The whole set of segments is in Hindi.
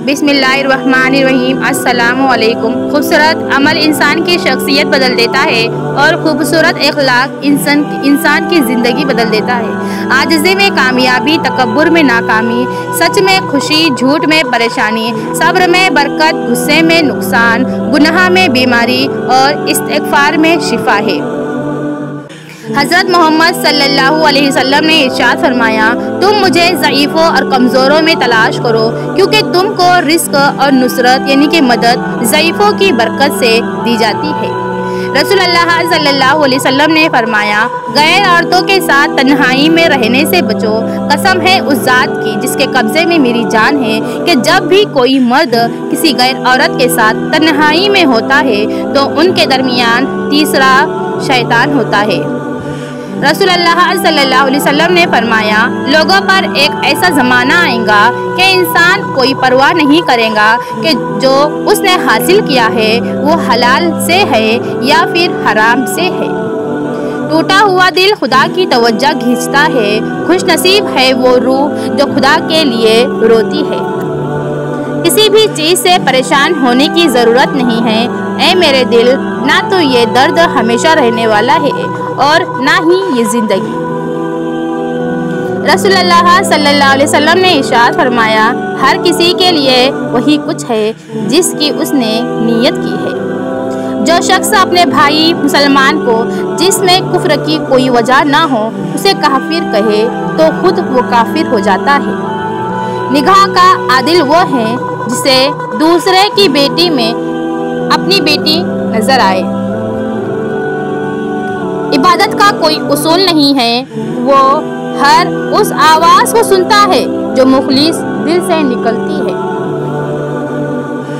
बिस्मिल्लाहिर्रहमानिर्रहीम। अस्सलामुअलैकुम। खूबसूरत अमल इंसान की शख्सियत बदल देता है और खूबसूरत अखलाक इंसान की ज़िंदगी बदल देता है। आजिज़ी में कामयाबी, तकब्बुर में नाकामी, सच में खुशी, झूठ में परेशानी, सब्र में बरकत, गुस्से में नुकसान, गुनाह में बीमारी और इस्तिग़फ़ार में शिफा है। हज़रत मोहम्मद सल्लल्लाहु अलैहि वसल्लम ने इरशाद फरमाया, तुम मुझे ज़ईफ़ों और कमज़ोरों में तलाश करो, क्योंकि तुमको रिज़्क़ और नुसरत यानी कि मदद ज़ईफ़ों की बरकत से दी जाती है। रसूलुल्लाह सल्लल्लाहु अलैहि वसल्लम ने फरमाया, गैर औरतों के साथ तन्हाई में रहने से बचो। कसम है उस ज़ात की जिसके कब्ज़े में मेरी जान है कि जब भी कोई मर्द किसी गैर औरत के साथ तन्हाई में होता है तो उनके दरमियान तीसरा शैतान होता है। रसूलुल्लाह सल्लल्लाहु अलैहि वसल्लम ने फरमाया, लोगों पर एक ऐसा ज़माना आएगा कि इंसान कोई परवाह नहीं करेगा कि जो उसने हासिल किया है वो हलाल से है या फिर हराम से है। टूटा हुआ दिल खुदा की तवज्जो खींचता है। खुशनसीब है वो रूह जो खुदा के लिए रोती है। किसी भी चीज़ से परेशान होने की ज़रूरत नहीं है ऐ मेरे दिल, ना तो ये दर्द हमेशा रहने वाला है और ना ही ये ज़िंदगी। रसूलुल्लाह सल्लल्लाहु अलैहि वसल्लम ने इरशाद फरमाया, हर किसी के लिए वही कुछ है जिसकी उसने नीयत की है। जो शख्स अपने भाई मुसलमान को जिसमें कुफ्र की कोई वजह ना हो उसे काफिर कहे तो खुद वो काफिर हो जाता है। निगाह का आदिल वो है जिसे दूसरे की बेटी में अपनी बेटी नजर आए। इबादत का कोई उसूल नहीं है, वो हर उस आवाज़ को सुनता है जो मुखलिस दिल से निकलती है।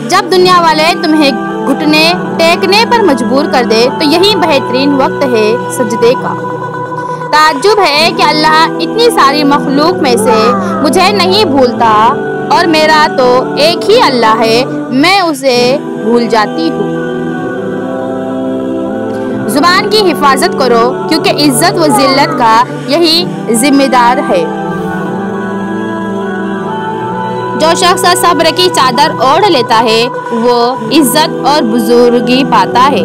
जब दुनिया वाले तुम्हें घुटने टेकने पर मजबूर कर दे तो यही बेहतरीन वक्त है सजदे का। ताज्जुब है कि अल्लाह इतनी सारी मखलूक में से मुझे नहीं भूलता और मेरा तो एक ही अल्लाह है, मैं उसे भूल जाती हूँ। ज़ुबान की हिफाजत करो क्योंकि इज्जत व जिल्लत का यही जिम्मेदार है। जो शख्स सब्र की चादर ओढ़ लेता है वो इज्जत और बुजुर्गी पाता है।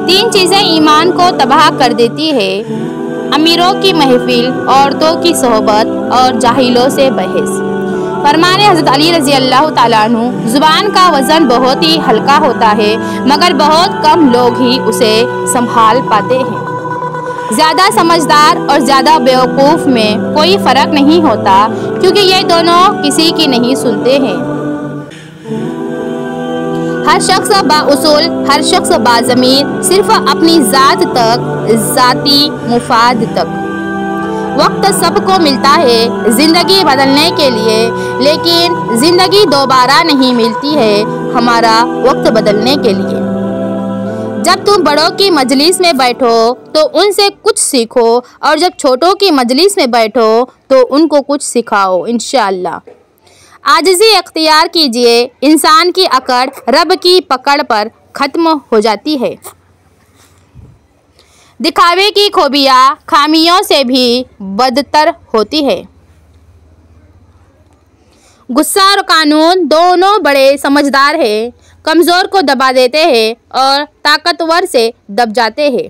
तीन चीज़ें ईमान को तबाह कर देती है, अमीरों की महफिल, औरतों की सोहबत और जाहिलों से बहस। फरमाने हज़रत अली रज़ी अल्लाह ताला अन्हु, ज़ुबान का वज़न बहुत ही हल्का होता है मगर बहुत कम लोग ही उसे संभाल पाते हैं। ज़्यादा समझदार और ज़्यादा बेवकूफ़ में कोई फ़र्क नहीं होता क्योंकि ये दोनों किसी की नहीं सुनते हैं। हर शख्स बाउसूल, हर शख्स बाज़मीर, सिर्फ अपनी ज़ात तक, ज़ाती मुफाद तक। वक्त सबको मिलता है ज़िंदगी बदलने के लिए, लेकिन ज़िंदगी दोबारा नहीं मिलती है हमारा वक्त बदलने के लिए। जब तुम बड़ों की मजलिस में बैठो तो उनसे कुछ सीखो और जब छोटों की मजलिस में बैठो तो उनको कुछ सिखाओ इंशाअल्लाह। आजिज़ी अख्तियार कीजिए, इंसान की अकड़ रब की पकड़ पर ख़त्म हो जाती है। दिखावे की खूबियाँ खामियों से भी बदतर होती है। गुस्सा और कानून दोनों बड़े समझदार हैं, कमज़ोर को दबा देते हैं और ताकतवर से दब जाते हैं।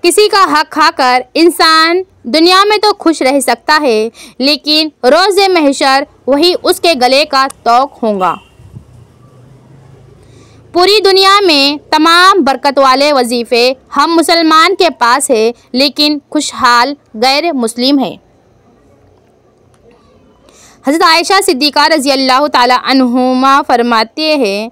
किसी का हक खाकर इंसान दुनिया में तो खुश रह सकता है लेकिन रोज़े महशर वही उसके गले का तोक होगा। पूरी दुनिया में तमाम बरकत वाले वजीफ़े हम मुसलमान के पास है लेकिन खुशहाल गैर मुस्लिम है। हज़रत आयशा सिद्दीक़ा रज़ी अल्लाह ताला अन्हुमा फरमाते हैं,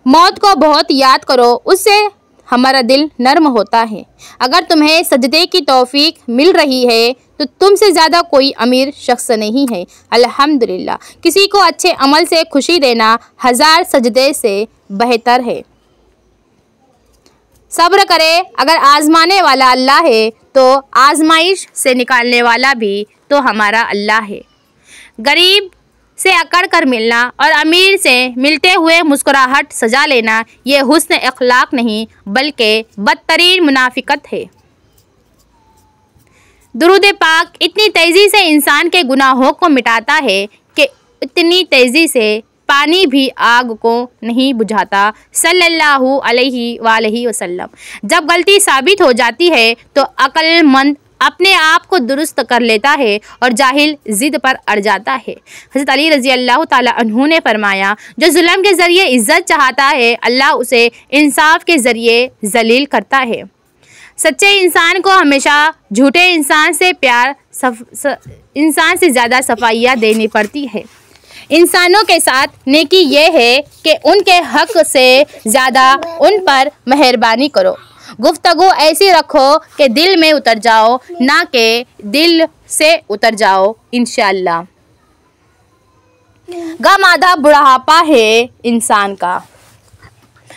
मौत को बहुत याद करो, उससे हमारा दिल नर्म होता है। अगर तुम्हें सजदे की तौफीक मिल रही है तो तुमसे ज़्यादा कोई अमीर शख्स नहीं है। अल्हम्दुलिल्लाह, किसी को अच्छे अमल से खुशी देना 1000 सजदे से बेहतर है। सब्र करे, अगर आज़माने वाला अल्लाह है तो आजमाइश से निकालने वाला भी तो हमारा अल्लाह है। गरीब से अकड़ कर मिलना और अमीर से मिलते हुए मुस्कुराहट सजा लेना ये हुस्न अखलाक नहीं बल्कि बदतरीन मुनाफिकत है। दुरूद पाक इतनी तेज़ी से इंसान के गुनाहों को मिटाता है कि इतनी तेज़ी से पानी भी आग को नहीं बुझाता। सल्लल्लाहु अलैहि वसल्लम। जब गलती साबित हो जाती है तो अक्लमंद अपने आप को दुरुस्त कर लेता है और जाहिल जिद पर अड़ जाता है। हज़रत अली रज़ी अल्लाह ताला अन्हु ने फरमाया, जो जुल्म के ज़रिए इज़्ज़त चाहता है अल्लाह उसे इंसाफ के ज़रिए ज़लील करता है। सच्चे इंसान को हमेशा झूठे इंसान से इंसान से ज़्यादा सफाइयाँ देनी पड़ती है। इंसानों के साथ नेकी ये है कि उनके हक़ से ज़्यादा उन पर मेहरबानी करो। गुफ्तगू ऐसी रखो कि दिल में उतर जाओ, ना कि दिल से उतर जाओ। इंशाअल्लाह। गम आधा बुढ़ापा है इंसान का।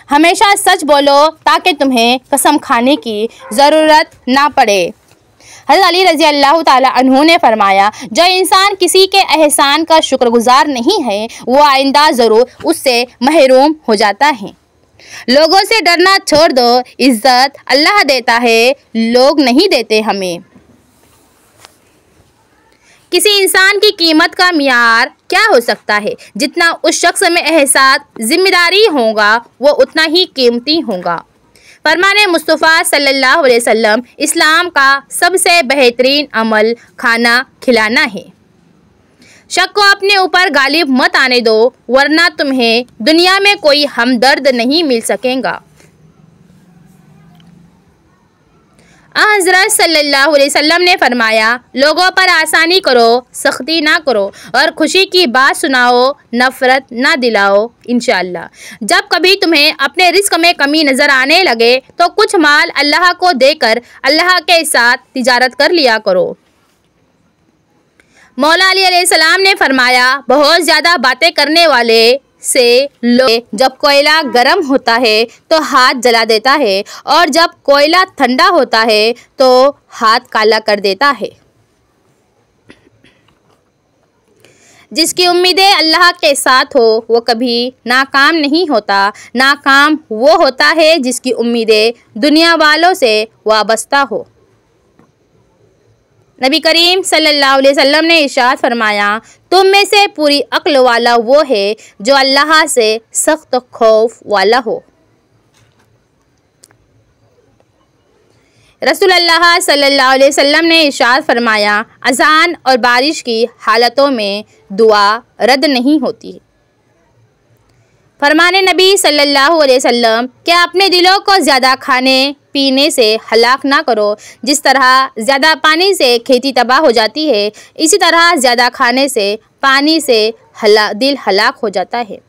हमेशा सच बोलो ताकि तुम्हें कसम खाने की ज़रूरत ना पड़े। हज़रत अली रज़ी अल्लाह ताला अन्हु ने फरमाया, जो इंसान किसी के एहसान का शुक्रगुजार नहीं है वो आइंदा ज़रूर उससे महरूम हो जाता है। लोगों से डरना छोड़ दो, इज्जत अल्लाह देता है, लोग नहीं देते हमें। किसी इंसान की कीमत का मियार क्या हो सकता है? जितना उस शख्स में एहसास जिम्मेदारी होगा वो उतना ही कीमती होगा। फरमाने मुस्तफ़ा सल्लल्लाहु अलैहि वसल्लम, इस्लाम का सबसे बेहतरीन अमल खाना खिलाना है। शक को अपने ऊपर गालिब मत आने दो, वरना तुम्हें दुनिया में कोई हमदर्द नहीं मिल सकेगा। हज़रत सल्लल्लाहु अलैहि वसल्लम ने फरमाया, लोगों पर आसानी करो, सख्ती ना करो और खुशी की बात सुनाओ, नफ़रत ना दिलाओ। इंशाअल्लाह। जब कभी तुम्हें अपने रिस्क में कमी नज़र आने लगे तो कुछ माल अल्लाह को देकर अल्लाह के साथ तिजारत कर लिया करो। मौला अली अलैहिस्सलाम ने फरमाया, बहुत ज़्यादा बातें करने वाले से लोग जब कोयला गर्म होता है तो हाथ जला देता है और जब कोयला ठंडा होता है तो हाथ काला कर देता है। जिसकी उम्मीदें अल्लाह के साथ हो वो कभी नाकाम नहीं होता। नाकाम वो होता है जिसकी उम्मीदें दुनिया वालों से वाबस्ता हो। नबी करीम सल्लल्लाहु अलैहि वसल्लम ने इरशाद फरमाया, तुम में से पूरी अक्ल वाला वो है जो अल्लाह से सख्त खौफ वाला हो। रसूलुल्लाह सल्लल्लाहु अलैहि वसल्लम ने इरशाद फरमाया, अज़ान और बारिश की हालतों में दुआ रद्द नहीं होती है। फरमाने नबी सल्लल्लाहु अलैहि वसल्लम, क्या अपने दिलों को ज़्यादा खाने पीने से हलाक ना करो। जिस तरह ज़्यादा पानी से खेती तबाह हो जाती है, इसी तरह ज़्यादा खाने से पानी से दिल हलाक हो जाता है।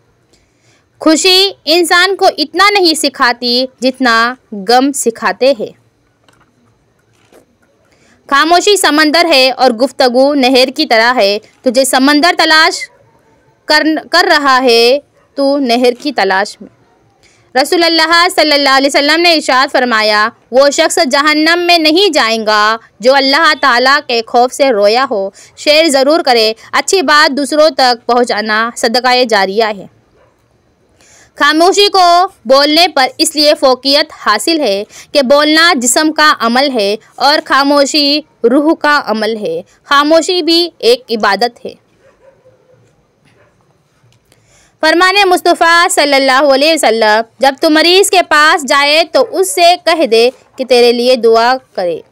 खुशी इंसान को इतना नहीं सिखाती जितना गम सिखाते हैं। खामोशी समंदर है और गुफ्तगू नहर की तरह है। तुझे समंदर तलाश कर रहा है, तू नहर की तलाश में। रसूलुल्लाह सल्लल्लाहु अलैहि वसल्लम ने इरशाद फरमाया, वो शख्स जहन्नम में नहीं जाएगा जो अल्लाह ताला के खौफ से रोया हो। शेर ज़रूर करे, अच्छी बात दूसरों तक पहुंचाना सदक़ाए जारिया है। खामोशी को बोलने पर इसलिए फ़ौक़ियत हासिल है कि बोलना जिस्म का अमल है और खामोशी रूह का अमल है। खामोशी भी एक इबादत है। फरमाने मुस्तफ़ा सल्लल्लाहु अलैहि वसल्लम, जब तुम मरीज़ के पास जाए तो उससे कह दे कि तेरे लिए दुआ करे।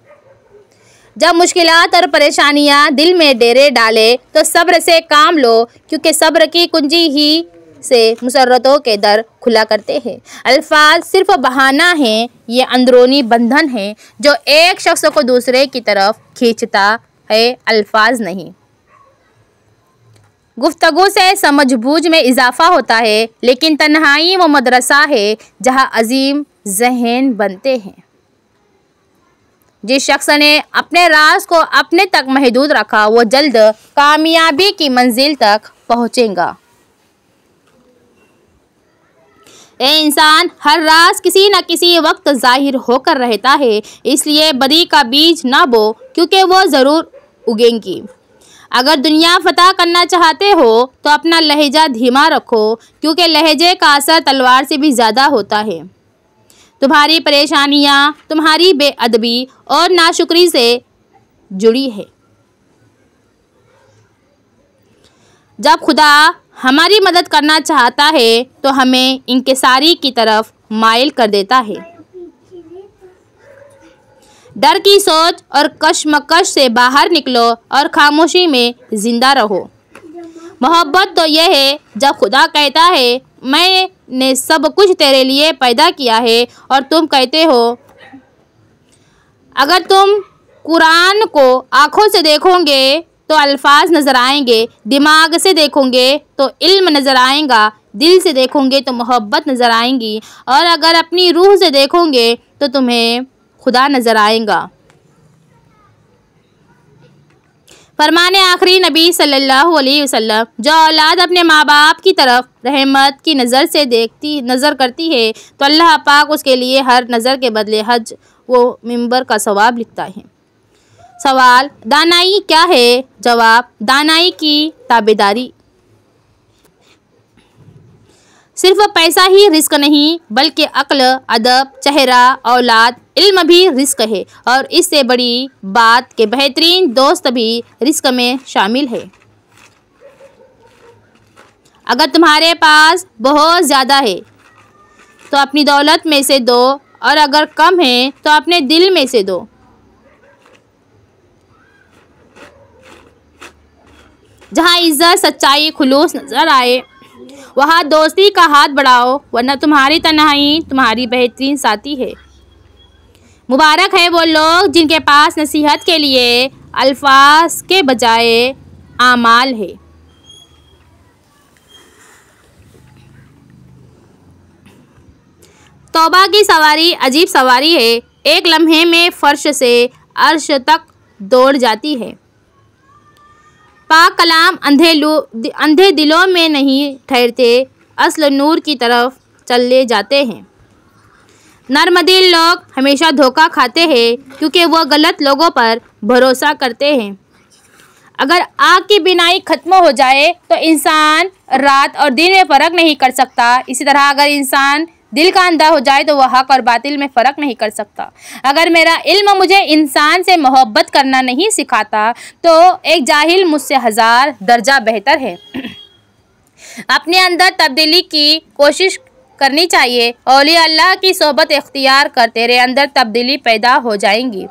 जब मुश्किलात और परेशानियां दिल में डेरे डाले तो सब्र से काम लो, क्योंकि सब्र की कुंजी ही से मुसर्रतों के दर खुला करते हैं। अल्फाज सिर्फ बहाना है, ये अंदरूनी बंधन है जो एक शख्स को दूसरे की तरफ खींचता है, अल्फाज नहीं। गुफ्तगू से समझबूझ में इजाफा होता है, लेकिन तन्हाई वो मदरसा है जहाँ अजीम ज़हन बनते हैं। जिस शख्स ने अपने राज को अपने तक महदूद रखा वो जल्द कामयाबी की मंजिल तक पहुँचेगा। ए इंसान, हर राज किसी न किसी वक्त जाहिर होकर रहता है, इसलिए बदी का बीज ना बो, क्योंकि वो ज़रूर उगेंगी। अगर दुनिया फतह करना चाहते हो तो अपना लहजा धीमा रखो, क्योंकि लहजे का असर तलवार से भी ज़्यादा होता है। तुम्हारी परेशानियाँ तुम्हारी बेअदबी और नाशुक्री से जुड़ी है। जब खुदा हमारी मदद करना चाहता है तो हमें इंकिसारी की तरफ माइल कर देता है। डर की सोच और कश्मकश से बाहर निकलो और खामोशी में जिंदा रहो। मोहब्बत तो यह है जब खुदा कहता है मैंने सब कुछ तेरे लिए पैदा किया है और तुम कहते हो। अगर तुम कुरान को आँखों से देखोगे तो अल्फाज नज़र आएंगे, दिमाग से देखोगे तो इल्म नज़र आएगा, दिल से देखोगे तो मोहब्बत नज़र आएंगी और अगर अपनी रूह से देखोगे तो तुम्हें खुदा नज़र आएगा। फरमाने आखिरी नबी सल्लल्लाहु अलैहि वसल्लम, जो औलाद अपने माँ बाप की तरफ रहमत की नज़र करती है तो अल्लाह पाक उसके लिए हर नज़र के बदले हज वो मिंबर का सवाब लिखता है। सवाल, दानाई क्या है? जवाब, दानाई की ताबेदारी। सिर्फ पैसा ही रिस्क नहीं बल्कि अक्ल, अदब, चेहरा, औलाद, इल्म भी रिस्क है और इससे बड़ी बात के बेहतरीन दोस्त भी रिस्क में शामिल है। अगर तुम्हारे पास बहुत ज़्यादा है तो अपनी दौलत में से दो और अगर कम है तो अपने दिल में से दो। जहाँ इज्जत, सच्चाई, खुलूस नजर आए वहाँ दोस्ती का हाथ बढ़ाओ, वरना तुम्हारी तन्हाई तुम्हारी बेहतरीन साथी है। मुबारक है वो लोग जिनके पास नसीहत के लिए अल्फाज के बजाय आमाल है। तौबा की सवारी अजीब सवारी है, एक लम्हे में फर्श से अर्श तक दौड़ जाती है। पाक कलाम अंधे दिलों में नहीं ठहरते, असल नूर की तरफ चले जाते हैं। नर्मदिल लोग हमेशा धोखा खाते हैं क्योंकि वो गलत लोगों पर भरोसा करते हैं। अगर आग की बिनाई खत्म हो जाए तो इंसान रात और दिन में फ़र्क नहीं कर सकता। इसी तरह अगर इंसान दिल का अंधा हो जाए तो वह हक और बातिल में फ़र्क नहीं कर सकता। अगर मेरा इल्म मुझे इंसान से मोहब्बत करना नहीं सिखाता तो एक जाहिल मुझसे 1000 दर्जा बेहतर है। अपने अंदर तब्दीली की कोशिश करनी चाहिए। औलिया अल्लाह की सोबत इख्तियार कर तेरे अंदर तब्दीली पैदा हो जाएंगी।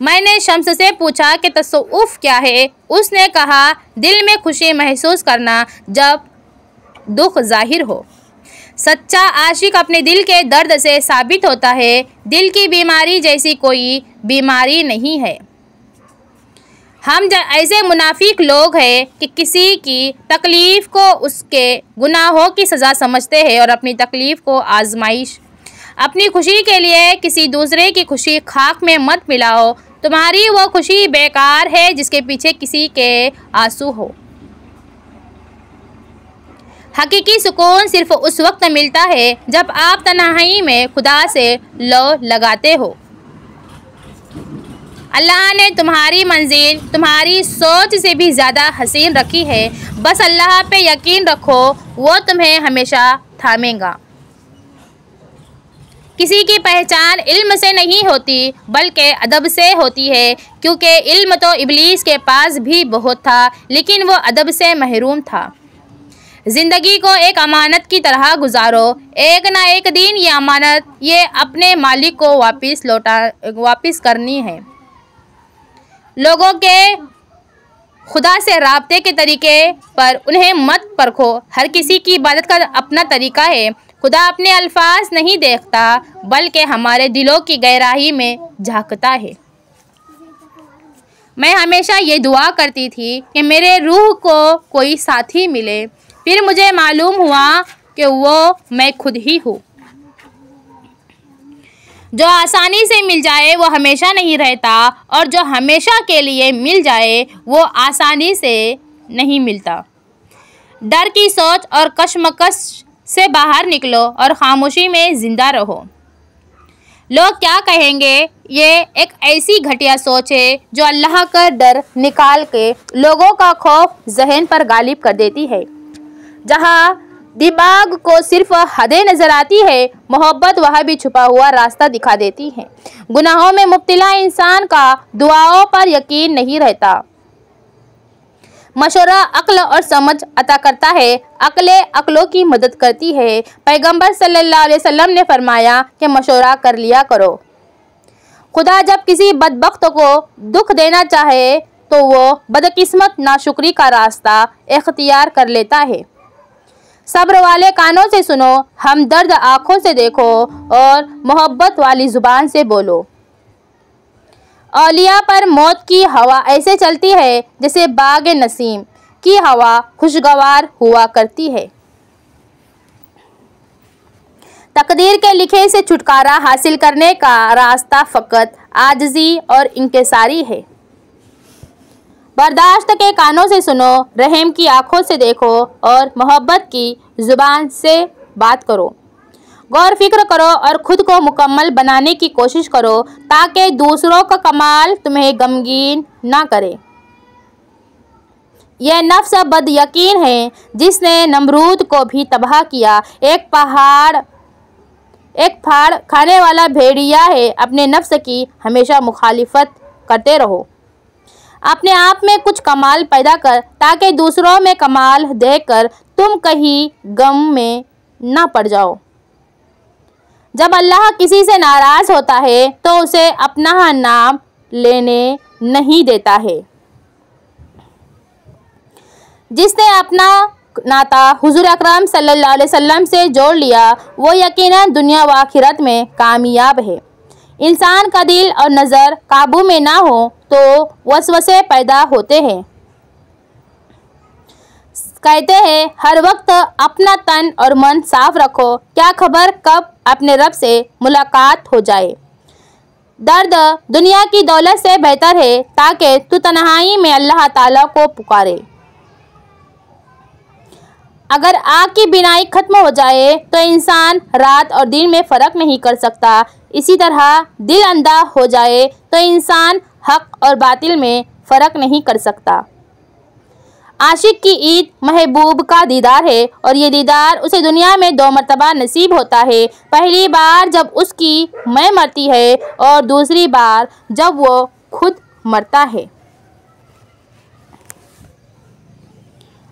मैंने शम्स से पूछा कि तसव्वुफ़ क्या है? उसने कहा, दिल में खुशी महसूस करना जब दुख जाहिर हो। सच्चा आशिक अपने दिल के दर्द से साबित होता है। दिल की बीमारी जैसी कोई बीमारी नहीं है। हम ऐसे मुनाफिक लोग हैं कि किसी की तकलीफ़ को उसके गुनाहों की सज़ा समझते हैं और अपनी तकलीफ़ को आजमाइश। अपनी खुशी के लिए किसी दूसरे की खुशी खाक में मत मिलाओ। तुम्हारी वो खुशी बेकार है जिसके पीछे किसी के आंसू हो। हकीकी सुकून सिर्फ उस वक्त मिलता है जब आप तन्हाई में खुदा से लो लगाते हो। अल्लाह ने तुम्हारी मंजिल तुम्हारी सोच से भी ज़्यादा हसीन रखी है। बस अल्लाह पे यकीन रखो, वो तुम्हें हमेशा थामेगा। किसी की पहचान इल्म से नहीं होती बल्कि अदब से होती है, क्योंकि इल्म तो इब्लीस के पास भी बहुत था लेकिन वो अदब से महरूम था। ज़िंदगी को एक अमानत की तरह गुजारो। एक ना एक दिन ये अमानत ये अपने मालिक को वापस करनी है। लोगों के खुदा से राब्ते के तरीके पर उन्हें मत परखो। हर किसी की इबादत का अपना तरीका है। खुदा अपने अल्फाज नहीं देखता बल्कि हमारे दिलों की गहराई में झांकता है। मैं हमेशा ये दुआ करती थी कि मेरे रूह को कोई साथी मिले। फिर मुझे मालूम हुआ कि वो मैं खुद ही हूँ। जो आसानी से मिल जाए वो हमेशा नहीं रहता और जो हमेशा के लिए मिल जाए वो आसानी से नहीं मिलता। डर की सोच और कश्मकश से बाहर निकलो और खामोशी में ज़िंदा रहो। लोग क्या कहेंगे, ये एक ऐसी घटिया सोच है जो अल्लाह का डर निकाल के लोगों का खौफ जहन पर गालिब कर देती है। जहाँ दिमाग को सिर्फ हदें नजर आती है, मोहब्बत वह भी छुपा हुआ रास्ता दिखा देती है। गुनाहों में मुब्तला इंसान का दुआओं पर यकीन नहीं रहता। मशवरा अक्ल और समझ अता करता है, अक्लें अक्लों की मदद करती है। पैगंबर सल्लल्लाहु अलैहि वसल्लम ने फरमाया कि मशवरा कर लिया करो। खुदा जब किसी बदबख्त को दुख देना चाहे तो वो बदकिस्मत नाशुक्री का रास्ता इख्तियार कर लेता है। सब्र वाले कानों से सुनो, हमदर्द आँखों से देखो और मोहब्बत वाली ज़ुबान से बोलो। औलिया पर मौत की हवा ऐसे चलती है जैसे बाग नसीम की हवा खुशगवार हुआ करती है। तकदीर के लिखे से छुटकारा हासिल करने का रास्ता फ़कत आजिज़ी और इंकिसारी है। बर्दाश्त के कानों से सुनो, रहम की आँखों से देखो और मोहब्बत की ज़ुबान से बात करो। गौर फिक्र करो और ख़ुद को मुकम्मल बनाने की कोशिश करो ताकि दूसरों का कमाल तुम्हें गमगीन ना करे। यह नफ्स बद यकीन है जिसने नमरूद को भी तबाह किया। एक फाड़ खाने वाला भेड़िया है। अपने नफ्स की हमेशा मुखालिफत करते रहो। अपने आप में कुछ कमाल पैदा कर ताकि दूसरों में कमाल देखकर तुम कहीं गम में ना पड़ जाओ। जब अल्लाह किसी से नाराज़ होता है तो उसे अपना नाम लेने नहीं देता है। जिसने अपना नाता हुजूर अकरम सल्लल्लाहु अलैहि वसल्लम से जोड़ लिया वो यकीनन दुनिया व आखिरत में कामयाब है। इंसान का दिल और नज़र काबू में ना हो तो वसवसे पैदा होते हैं। कहते हैं हर वक्त अपना तन और मन साफ रखो, क्या खबर कब अपने रब से मुलाकात हो जाए। दर्द दुनिया की दौलत से बेहतर है ताकि तू तन्हाई में अल्लाह ताला को पुकारे। अगर आग की बिनाई खत्म हो जाए तो इंसान रात और दिन में फ़र्क नहीं कर सकता। इसी तरह दिल अंधा हो जाए तो इंसान हक और बातिल में फ़र्क नहीं कर सकता। आशिक की ईद महबूब का दीदार है और ये दीदार उसे दुनिया में 2 मरतबा नसीब होता है। पहली बार जब उसकी मैं मरती है और दूसरी बार जब वो खुद मरता है।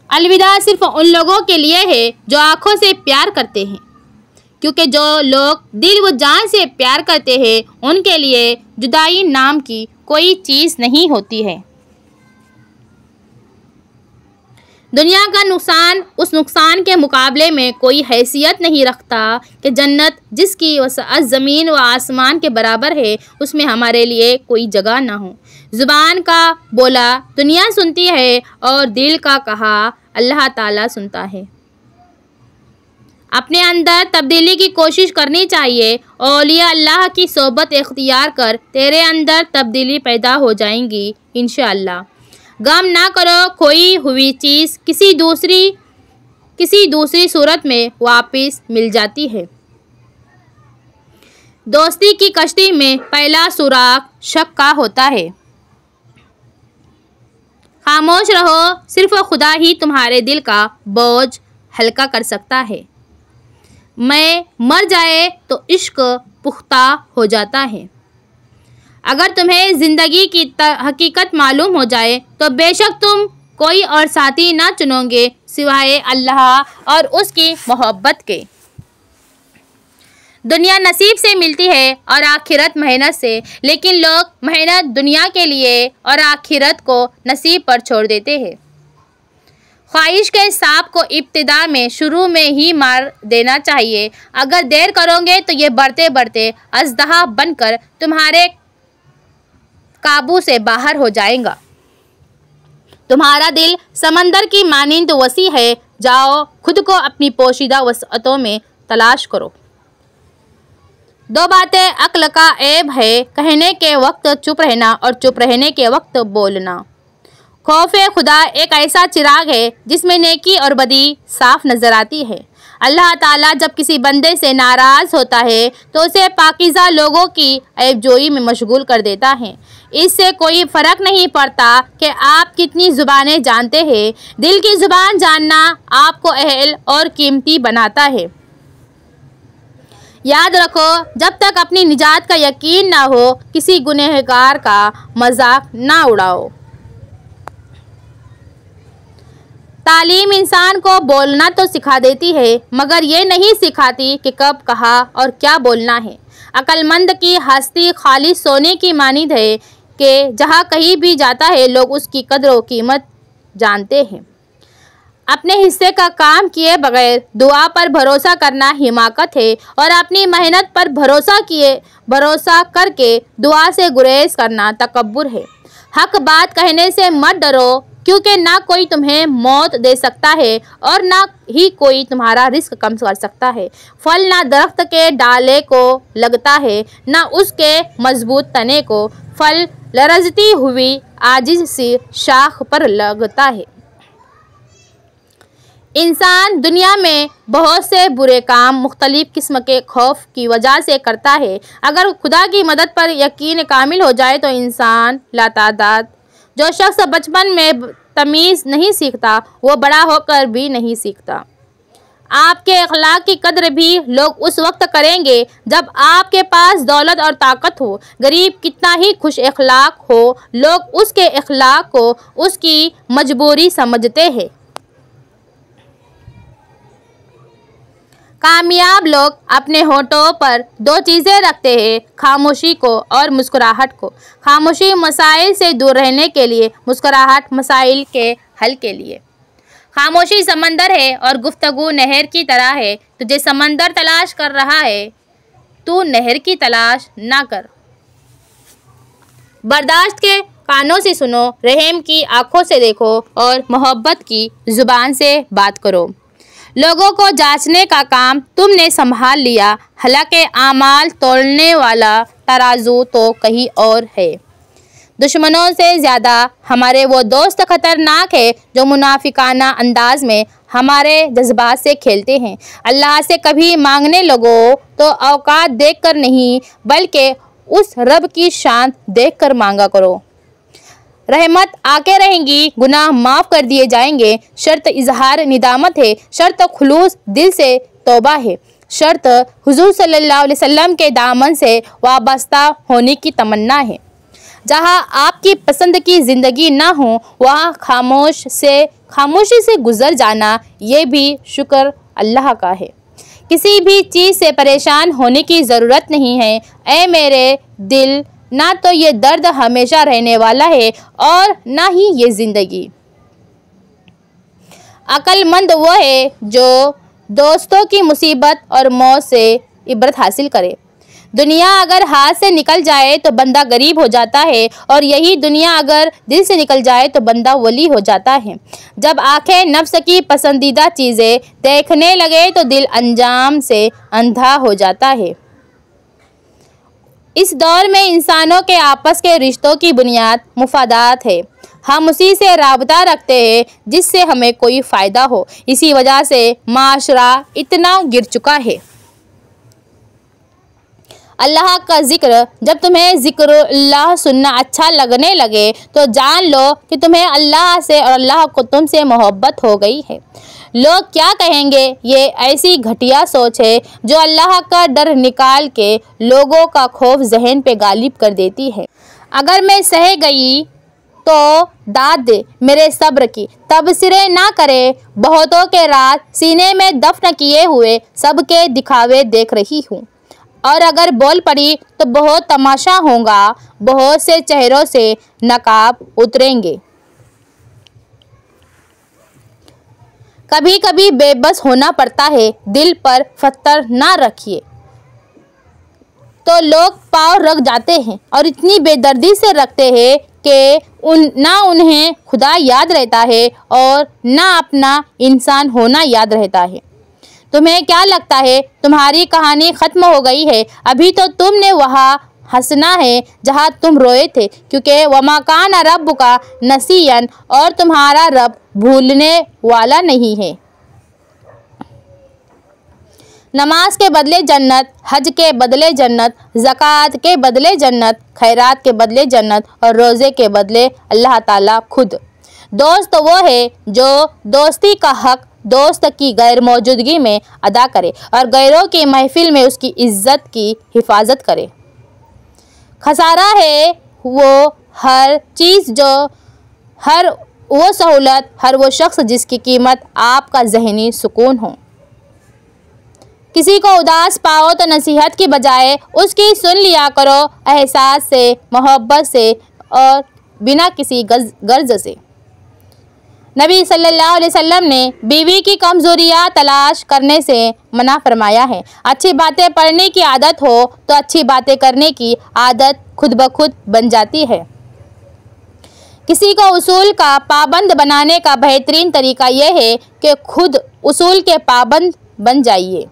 अलविदा सिर्फ उन लोगों के लिए है जो आँखों से प्यार करते हैं, क्योंकि जो लोग दिल व जान से प्यार करते हैं उनके लिए जुदाई नाम की कोई चीज़ नहीं होती है। दुनिया का नुकसान उस नुकसान के मुकाबले में कोई हैसियत नहीं रखता कि जन्नत जिसकी वसअत ज़मीन व आसमान के बराबर है उसमें हमारे लिए कोई जगह ना हो। ज़ुबान का बोला दुनिया सुनती है और दिल का कहा अल्लाह ताला सुनता है। अपने अंदर तब्दीली की कोशिश करनी चाहिए। औलिया अल्लाह की सोबत इख्तियार कर तेरे अंदर तब्दीली पैदा हो जाएंगी इंशाअल्लाह। गम ना करो, खोई हुई चीज़ किसी दूसरी सूरत में वापस मिल जाती है। दोस्ती की कश्ती में पहला सुराग शक का होता है। खामोश रहो, सिर्फ खुदा ही तुम्हारे दिल का बोझ हल्का कर सकता है। मैं मर जाए तो इश्क पुख्ता हो जाता है। अगर तुम्हें ज़िंदगी की हकीकत मालूम हो जाए तो बेशक तुम कोई और साथी ना चुनोगे सिवाय अल्लाह और उसकी मोहब्बत के। दुनिया नसीब से मिलती है और आखिरत मेहनत से, लेकिन लोग मेहनत दुनिया के लिए और आखिरत को नसीब पर छोड़ देते हैं। ख्वाहिश के सांप को इब्तिदा में शुरू में ही मार देना चाहिए। अगर देर करोगे तो ये बढ़ते बढ़ते अजदहा बनकर तुम्हारे काबू से बाहर हो जाएगा। तुम्हारा दिल समंदर की मानिंद वसी है। जाओ खुद को अपनी पोशीदा वसअतों में तलाश करो। 2 बातें अक्ल का ऐब है, कहने के वक्त चुप रहना और चुप रहने के वक्त बोलना। खौफे खुदा एक ऐसा चिराग है जिसमें नेकी और बदी साफ नज़र आती है। अल्लाह ताला जब किसी बंदे से नाराज़ होता है तो उसे पाकीज़ा लोगों की ऐबजोई में मशगूल कर देता है। इससे कोई फ़र्क नहीं पड़ता कि आप कितनी ज़ुबानें जानते हैं। दिल की ज़ुबान जानना आपको अहल और कीमती बनाता है। याद रखो, जब तक अपनी निजात का यकीन ना हो, किसी गुनहगार का मजाक ना उड़ाओ। तालीम इंसान को बोलना तो सिखा देती है, मगर ये नहीं सिखाती कि कब, कहाँ और क्या बोलना है। अक्लमंद की हस्ती खाली सोने की मानिंद है कि जहाँ कहीं भी जाता है लोग उसकी कदर और कीमत जानते हैं। अपने हिस्से का काम किए बगैर दुआ पर भरोसा करना हिमाकत है, और अपनी मेहनत पर भरोसा करके दुआ से गुरेज करना तकब्बुर है। हक बात कहने से मत डरो, क्योंकि ना कोई तुम्हें मौत दे सकता है और ना ही कोई तुम्हारा रिस्क कम कर सकता है। फल ना दरख्त के डाले को लगता है, ना उसके मजबूत तने को। फल लरजती हुई आजिज सी शाख पर लगता है। इंसान दुनिया में बहुत से बुरे काम मुख्तलिफ किस्म के खौफ की वजह से करता है। अगर खुदा की मदद पर यकीन कामिल हो जाए तो इंसान लातादाद। जो शख्स बचपन में तमीज़ नहीं सीखता, वो बड़ा होकर भी नहीं सीखता। आपके अखलाक की कदर भी लोग उस वक्त करेंगे जब आपके पास दौलत और ताकत हो। गरीब कितना ही खुश अखलाक हो, लोग उसके अखलाक को उसकी मजबूरी समझते हैं। कामयाब लोग अपने होठों पर दो चीज़ें रखते हैं, खामोशी को और मुस्कुराहट को। खामोशी मसाइल से दूर रहने के लिए, मुस्कुराहट मसाइल के हल के लिए। खामोशी समंदर है और गुफ्तगू नहर की तरह है। तुझे समंदर तलाश कर रहा है, तू नहर की तलाश ना कर। बर्दाश्त के कानों से सुनो, रहम की आंखों से देखो और मोहब्बत की ज़ुबान से बात करो। लोगों को जांचने का काम तुमने संभाल लिया, हालांकि आमाल तोलने वाला तराजू तो कहीं और है। दुश्मनों से ज़्यादा हमारे वो दोस्त खतरनाक है जो मुनाफिकाना अंदाज में हमारे जज्बात से खेलते हैं। अल्लाह से कभी मांगने लगो तो औकात देखकर नहीं, बल्कि उस रब की शान देखकर मांगा करो। रहमत आके रहेंगी, गुनाह माफ़ कर दिए जाएंगे। शर्त इजहार निदामत है, शर्त खुलूस दिल से तौबा है, शर्त हुजूर सल्लल्लाहु अलैहि वसल्लम के दामन से वाबस्ता होने की तमन्ना है। जहाँ आपकी पसंद की ज़िंदगी ना हो, वहाँ खामोशी से गुजर जाना, ये भी शुक्र अल्लाह का है। किसी भी चीज़ से परेशान होने की ज़रूरत नहीं है। ऐ मेरे दिल, ना तो ये दर्द हमेशा रहने वाला है और ना ही ये ज़िंदगी। अक्लमंद वो है जो दोस्तों की मुसीबत और मौत से इबरत हासिल करे। दुनिया अगर हाथ से निकल जाए तो बंदा गरीब हो जाता है, और यही दुनिया अगर दिल से निकल जाए तो बंदा वली हो जाता है। जब आंखें नफ्स की पसंदीदा चीज़ें देखने लगे तो दिल अंजाम से अंधा हो जाता है। इस दौर में इंसानों के आपस के रिश्तों की बुनियाद मुफादात है। हम उसी से राबता रखते हैं जिससे हमें कोई फ़ायदा हो। इसी वजह से माशरा इतना गिर चुका है। अल्लाह का ज़िक्र, जब तुम्हें ज़िक्रुल्लाह सुनना अच्छा लगने लगे तो जान लो कि तुम्हें अल्लाह से और अल्लाह को तुमसे मोहब्बत हो गई है। लोग क्या कहेंगे, ये ऐसी घटिया सोच है जो अल्लाह का डर निकाल के लोगों का खौफ जहन पे गालिब कर देती है। अगर मैं सह गई तो दाद दे मेरे सब्र की, तबसरे ना करे बहुतों के रात सीने में दफन किए हुए सबके दिखावे देख रही हूँ। और अगर बोल पड़ी तो बहुत तमाशा होगा, बहुत से चेहरों से नकाब उतरेंगे। कभी कभी बेबस होना पड़ता है, दिल पर पत्थर ना रखिए तो लोग पाँव रख जाते हैं, और इतनी बेदर्दी से रखते हैं कि ना उन्हें खुदा याद रहता है और ना अपना इंसान होना याद रहता है। तुम्हें क्या लगता है तुम्हारी कहानी ख़त्म हो गई है? अभी तो तुमने वहाँ हंसना है जहाँ तुम रोए थे, क्योंकि वमा कान रब्बुका नसियन, और तुम्हारा रब भूलने वाला नहीं है। नमाज के बदले जन्नत, हज के बदले जन्नत, ज़कात के बदले जन्नत, खैरात के बदले जन्नत और रोज़े के बदले अल्लाह ताला खुद। दोस्त वो है जो दोस्ती का हक दोस्त की गैर मौजूदगी में अदा करे और गैरों की महफिल में उसकी इज्जत की हिफाजत करे। खसारा है वो हर चीज़ हर वो सहूलत, हर वो शख्स जिसकी कीमत आपका ज़हनी सुकून हो। किसी को उदास पाओ तो नसीहत की बजाय उसकी सुन लिया करो, एहसास से, मोहब्बत से और बिना किसी गर्ज से। नबी सल्लल्लाहु अलैहि वसल्लम ने बीवी की कमज़ोरियाँ तलाश करने से मना फरमाया है। अच्छी बातें पढ़ने की आदत हो तो अच्छी बातें करने की आदत खुद ब खुद बन जाती है। किसी को उसूल का पाबंद बनाने का बेहतरीन तरीका यह है कि खुद उसूल के पाबंद बन जाइए।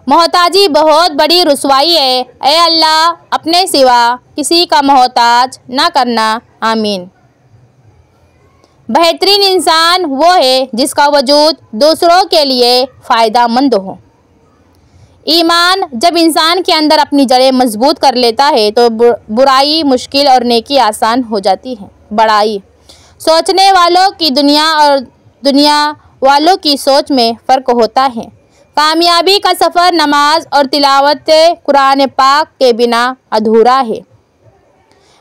मोहताजी बहुत बड़ी रुसवाई है, ए अल्लाह अपने सिवा किसी का मोहताज ना करना, आमीन। बेहतरीन इंसान वो है जिसका वजूद दूसरों के लिए फ़ायदा मंद हो। ईमान जब इंसान के अंदर अपनी जड़ें मजबूत कर लेता है तो बुराई मुश्किल और नेकी आसान हो जाती है। बड़ाई सोचने वालों की दुनिया और दुनिया वालों की सोच में फ़र्क होता है। कामयाबी का सफ़र नमाज और तिलावत कुरान पाक के बिना अधूरा है।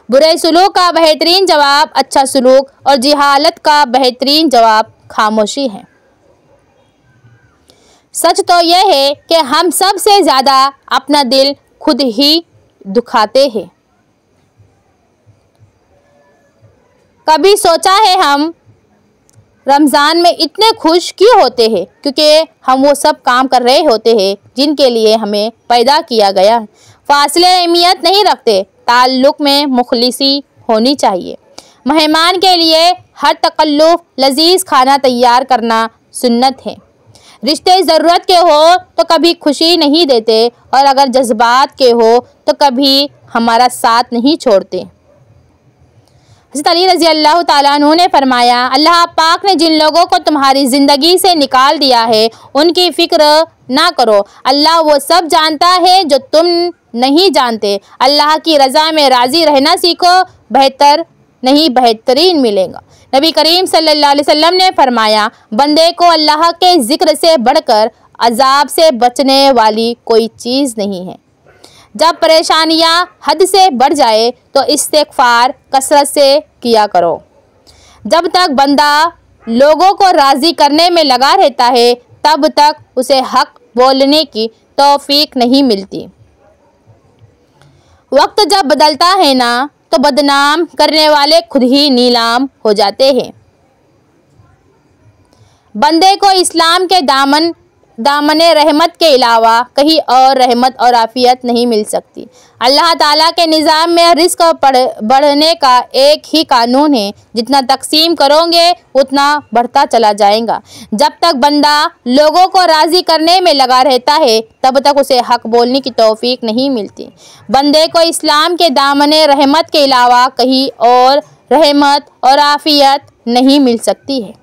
बुरे सलूक का बेहतरीन जवाब अच्छा सलूक और जिहालत का बेहतरीन जवाब खामोशी है। सच तो यह है कि हम सबसे ज़्यादा अपना दिल खुद ही दुखाते हैं। कभी सोचा है हम रमज़ान में इतने खुश क्यों होते हैं? क्योंकि हम वो सब काम कर रहे होते हैं जिनके लिए हमें पैदा किया गया है। फासले अहमियत नहीं रखते, ताल्लुक़ में मुखलिसी होनी चाहिए। मेहमान के लिए हर तकल्लुफ़ लजीज खाना तैयार करना सुन्नत है। रिश्ते ज़रूरत के हो तो कभी खुशी नहीं देते और अगर जज्बात के हो तो कभी हमारा साथ नहीं छोड़ते। हज़रत अली रज़ी अल्लाह ताला अन्हु ने फरमाया, अल्लाह पाक ने जिन लोगों को तुम्हारी ज़िंदगी से निकाल दिया है उनकी फ़िक्र ना करो, अल्लाह वो सब जानता है जो तुम नहीं जानते। अल्लाह की रज़ा में राज़ी रहना सीखो, बेहतर नहीं बेहतरीन मिलेगा। नबी करीम सल्लल्लाहु अलैहि वसल्लम ने फरमाया, बंदे को अल्लाह के ज़िक्र से बढ़कर अजाब से बचने वाली कोई चीज़ नहीं है। जब परेशानियां हद से बढ़ जाए तो इस्तिग़फ़ार कसरत से किया करो। जब तक बंदा लोगों को राज़ी करने में लगा रहता है तब तक उसे हक़ बोलने की तौफ़ीक नहीं मिलती। वक्त जब बदलता है ना तो बदनाम करने वाले खुद ही नीलाम हो जाते हैं। बंदे को इस्लाम के दामने रहमत के अलावा कहीं और रहमत और आफियत नहीं मिल सकती। अल्लाह ताला के निज़ाम में रिज़्क़ बढ़ने का एक ही कानून है, जितना तकसीम करोगे उतना बढ़ता चला जाएगा। जब तक बंदा लोगों को राज़ी करने में लगा रहता है तब तक उसे हक़ बोलने की तौफ़ीक नहीं मिलती। बंदे को इस्लाम के दामने रहमत के अलावा कहीं और रहमत और आफियत नहीं मिल सकती है।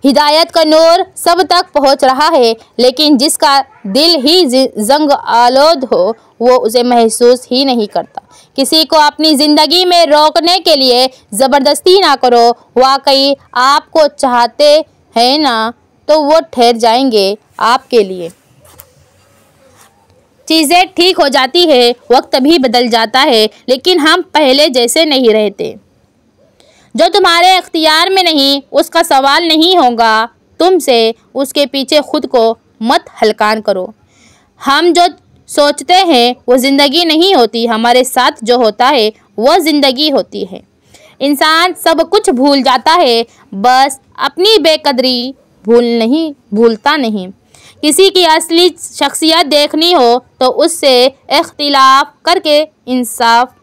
हिदायत का नूर सब तक पहुंच रहा है, लेकिन जिसका दिल ही जंग आलोद हो वो उसे महसूस ही नहीं करता। किसी को अपनी ज़िंदगी में रोकने के लिए ज़बरदस्ती ना करो। वाकई आपको चाहते हैं ना तो वो ठहर जाएंगे आपके लिए। चीज़ें ठीक हो जाती है, वक्त भी बदल जाता है, लेकिन हम पहले जैसे नहीं रहते। जो तुम्हारे इख्तियार में नहीं उसका सवाल नहीं होगा तुमसे, उसके पीछे खुद को मत हलकान करो। हम जो सोचते हैं वो ज़िंदगी नहीं होती, हमारे साथ जो होता है वो ज़िंदगी होती है। इंसान सब कुछ भूल जाता है, बस अपनी बेकदरी भूलता नहीं। किसी की असली शख्सियत देखनी हो तो उससे इख्तिलाफ करके इंसाफ।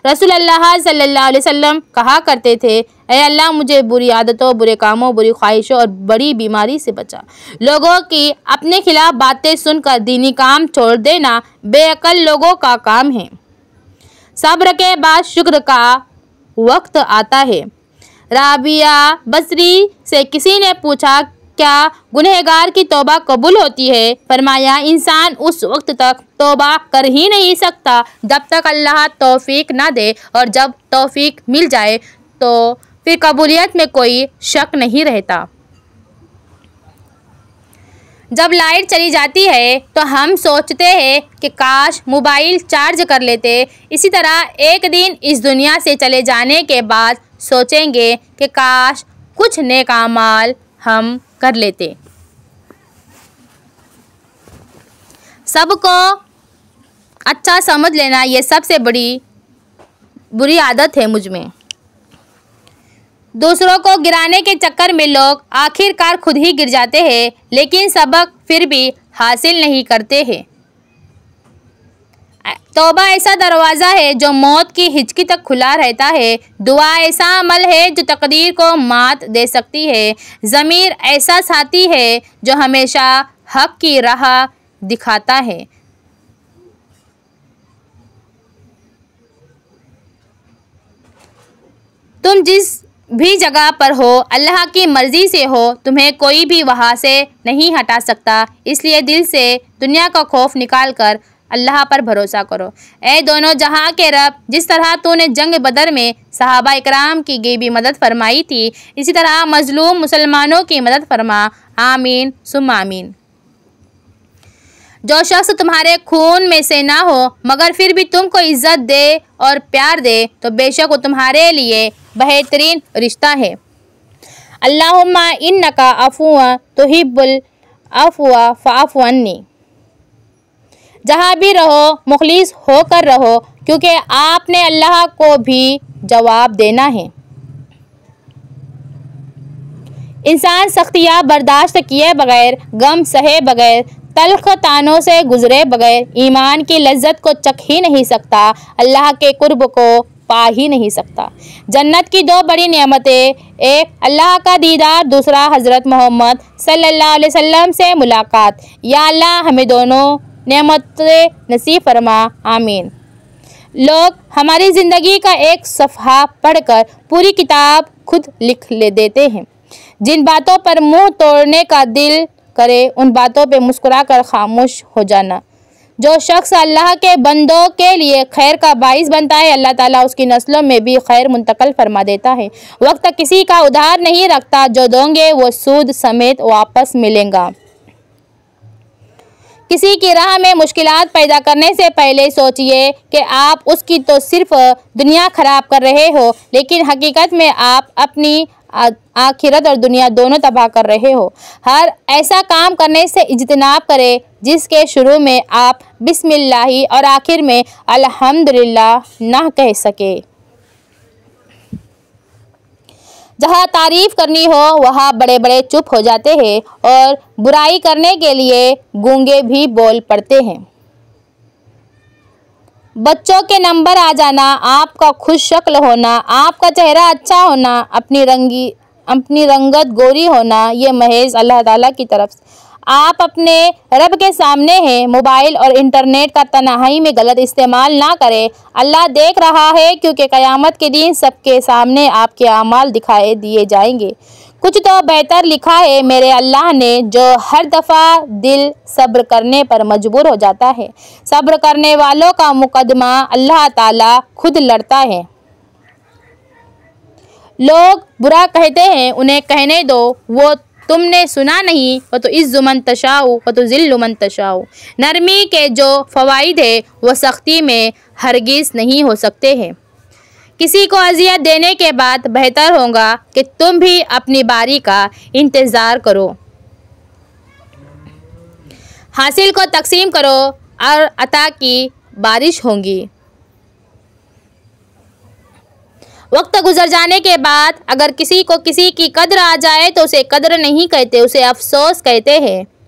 रसूलुल्लाह सल्लल्लाहु अलैहि वसल्लम कहा करते थे, ऐ अल्लाह मुझे बुरी आदतों, बुरे कामों, बुरी ख्वाहिशों और बड़ी बीमारी से बचा। लोगों की अपने खिलाफ बातें सुनकर दीनी काम छोड़ देना बेअक्ल लोगों का काम है। सब्र के बाद शुक्र का वक्त आता है। राबिया बसरी से किसी ने पूछा क्या गुनहगार की तौबा कबूल होती है? फरमाया, इंसान उस वक्त तक तौबा कर ही नहीं सकता जब तक अल्लाह तौफीक ना दे, और जब तौफीक मिल जाए तो फिर कबूलियत में कोई शक नहीं रहता। जब लाइट चली जाती है तो हम सोचते हैं कि काश मोबाइल चार्ज कर लेते। इसी तरह एक दिन इस दुनिया से चले जाने के बाद सोचेंगे कि काश कुछ नेक अमाल हम कर लेते। सबको अच्छा समझ लेना ये सबसे बड़ी बुरी आदत है मुझ में। दूसरों को गिराने के चक्कर में लोग आखिरकार खुद ही गिर जाते हैं, लेकिन सबक फिर भी हासिल नहीं करते हैं। तौबा ऐसा दरवाज़ा है जो मौत की हिचकी तक खुला रहता है। दुआ ऐसा अमल है जो तकदीर को मात दे सकती है। ज़मीर ऐसा साथी है जो हमेशा हक की राह दिखाता है। तुम जिस भी जगह पर हो, अल्लाह की मर्ज़ी से हो, तुम्हें कोई भी वहाँ से नहीं हटा सकता। इसलिए दिल से दुनिया का खौफ निकाल कर अल्लाह पर भरोसा करो। ए दोनों जहां के रब, जिस तरह तूने जंग बदर में सहाबा इकराम की गीबी मदद फरमाई थी, इसी तरह मजलूम मुसलमानों की मदद फरमा। आमीन सुम्मा आमीन। जो शख्स तुम्हारे खून में से ना हो मगर फिर भी तुमको इज्जत दे और प्यार दे तो बेशक वो तुम्हारे लिए बेहतरीन रिश्ता है। अल्लाहुम्मा इन्नका अफ़ुव्वुन तुहिब्बुल अफ़्वा फ़अफ़ु अन्नी। जहाँ भी रहो मुखलिस होकर रहो, क्योंकि आपने अल्लाह को भी जवाब देना है। इंसान सख्तियाँ बर्दाश्त किए बगैर, गम सहे बगैर, तल्ख तानों से गुजरे बगैर ईमान की लज्जत को चख ही नहीं सकता, अल्लाह के कुर्ब को पा ही नहीं सकता। जन्नत की दो बड़ी नेमतें, एक अल्लाह का दीदार, दूसरा हज़रत मोहम्मद सल्लल्लाहु अलैहि वसल्लम से मुलाकात। या अल्लाह हमें दोनों नेमतें नसीब फरमा। आमीन। लोग हमारी ज़िंदगी का एक सफ़हा पढ़कर पूरी किताब खुद लिख ले देते हैं। जिन बातों पर मुंह तोड़ने का दिल करे उन बातों पे मुस्कुराकर खामोश हो जाना। जो शख्स अल्लाह के बंदों के लिए खैर का बाइस बनता है, अल्लाह ताला उसकी नस्लों में भी खैर मुंतकल फरमा देता है। वक्त किसी का उधार नहीं रखता, जो दोगे वो सूद समेत वापस मिलेगा। किसी की राह में मुश्किलात पैदा करने से पहले सोचिए कि आप उसकी तो सिर्फ दुनिया खराब कर रहे हो, लेकिन हकीकत में आप अपनी आखिरत और दुनिया दोनों तबाह कर रहे हो। हर ऐसा काम करने से इज्तिनाब करें जिसके शुरू में आप बिस्मिल्लाही और आखिर में अल्हम्दुलिल्लाह ना कह सके। जहाँ तारीफ़ करनी हो वहाँ बड़े बड़े चुप हो जाते हैं और बुराई करने के लिए गूंगे भी बोल पड़ते हैं। बच्चों के नंबर आ जाना, आपका खुश शक्ल होना, आपका चेहरा अच्छा होना, अपनी रंगत गोरी होना, ये महज अल्लाह ताला की तरफ से। आप अपने रब के सामने हैं। मोबाइल और इंटरनेट का तन्हाई में गलत इस्तेमाल ना करें। अल्लाह देख रहा है, क्योंकि क़यामत के दिन सबके सामने आपके अमाल दिखाए दिए जाएंगे। कुछ तो बेहतर लिखा है मेरे अल्लाह ने, जो हर दफ़ा दिल सब्र करने पर मजबूर हो जाता है। सब्र करने वालों का मुकदमा अल्लाह ताला खुद लड़ता है। लोग बुरा कहते हैं, उन्हें कहने दो, वो तुमने सुना नहीं, वो तो इज़्ज़ु मन तशाउ वो तो ज़िल्लु मन तशाउ। नरमी के जो फ़वाइद है वो सख्ती में हरगिज़ नहीं हो सकते हैं। किसी को अज़ियत देने के बाद बेहतर होगा कि तुम भी अपनी बारी का इंतज़ार करो। हासिल को तकसीम करो और अता की बारिश होगी। वक्त गुजर जाने के बाद अगर किसी को किसी की कद्र आ जाए तो उसे कद्र नहीं कहते, उसे अफसोस कहते हैं।